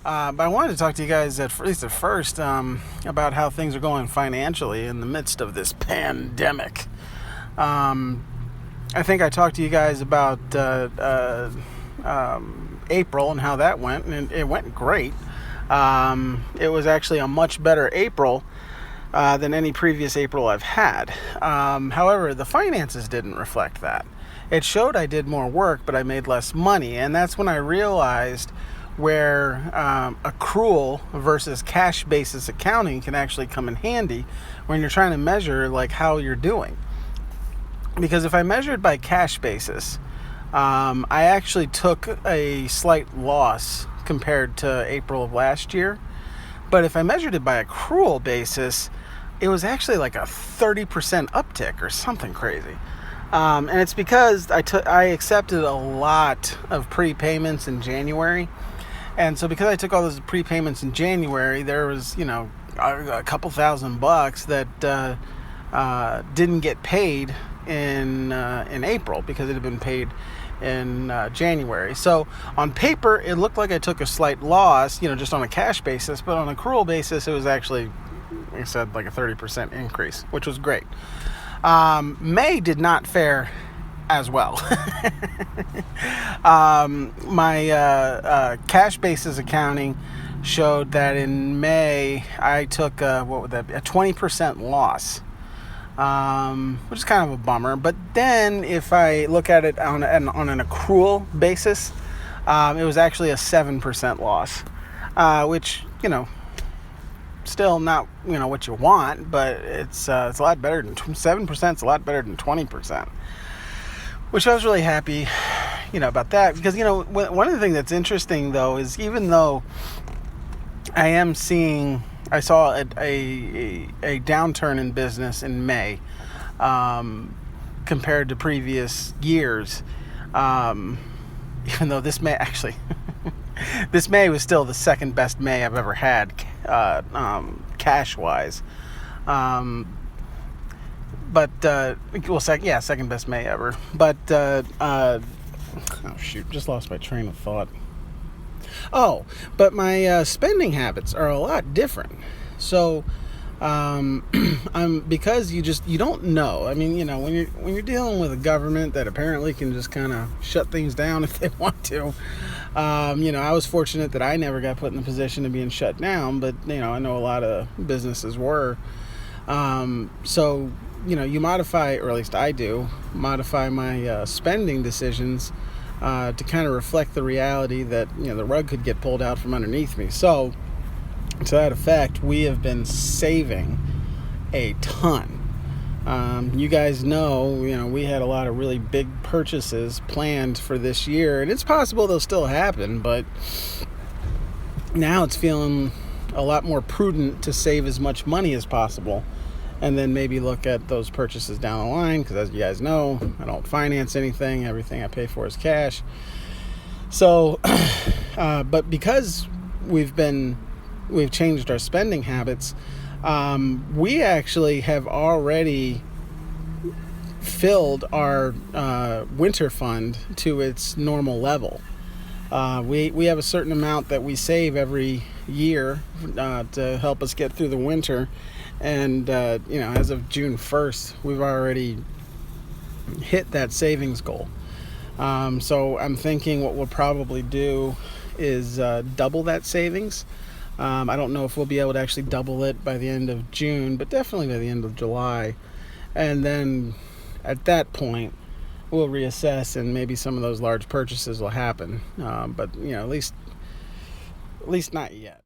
But I wanted to talk to you guys at least at first about how things are going financially in the midst of this pandemic. Um, I think I talked to you guys about April and how that went, and it went great. It was actually a much better April than any previous April I've had. However, the finances didn't reflect that. It showed I did more work, but I made less money, and that's when I realized where accrual versus cash basis accounting can actually come in handy when you're trying to measure like how you're doing. Because if I measured by cash basis, I actually took a slight loss compared to April of last year. But if I measured it by accrual basis, it was actually like a 30% uptick or something crazy. And it's because I accepted a lot of prepayments in January. And so because I took all those prepayments in January, there was, a couple $1,000 that didn't get paid in April because it had been paid in January. So on paper, it looked like I took a slight loss, just on a cash basis, but on an accrual basis, it was actually, like I said, like a 30% increase, which was great. May did not fare as well. My cash basis accounting showed that in May I took a 20% loss, which is kind of a bummer. But then if I look at it on an accrual basis, it was actually a 7% loss, which still not what you want, but it's a lot better than 7%. It's a lot better than 20%, which I was really happy about that, because one of the things that's interesting though is, even though I saw a downturn in business in May compared to previous years, even though this May actually this May was still the second best May I've ever had, cash wise. Second best May ever. But just lost my train of thought. But my spending habits are a lot different. So, because you don't know. I mean, when you're dealing with a government that apparently can just kind of shut things down if they want to. I was fortunate that I never got put in the position of being shut down, but I know a lot of businesses were. So you modify, or at least I do, modify my spending decisions to kind of reflect the reality that the rug could get pulled out from underneath me. So to that effect, we have been saving a ton. You guys know, we had a lot of really big purchases planned for this year, and it's possible they'll still happen, but now it's feeling a lot more prudent to save as much money as possible, and then maybe look at those purchases down the line, because as you guys know, I don't finance anything. Everything I pay for is cash. So, but because we've changed our spending habits, we actually have already filled our winter fund to its normal level. We have a certain amount that we save every year to help us get through the winter, and as of June 1st, we've already hit that savings goal. So I'm thinking what we'll probably do is double that savings. I don't know if we'll be able to actually double it by the end of June, but definitely by the end of July. And then at that point, we'll reassess, and maybe some of those large purchases will happen. But at least not yet.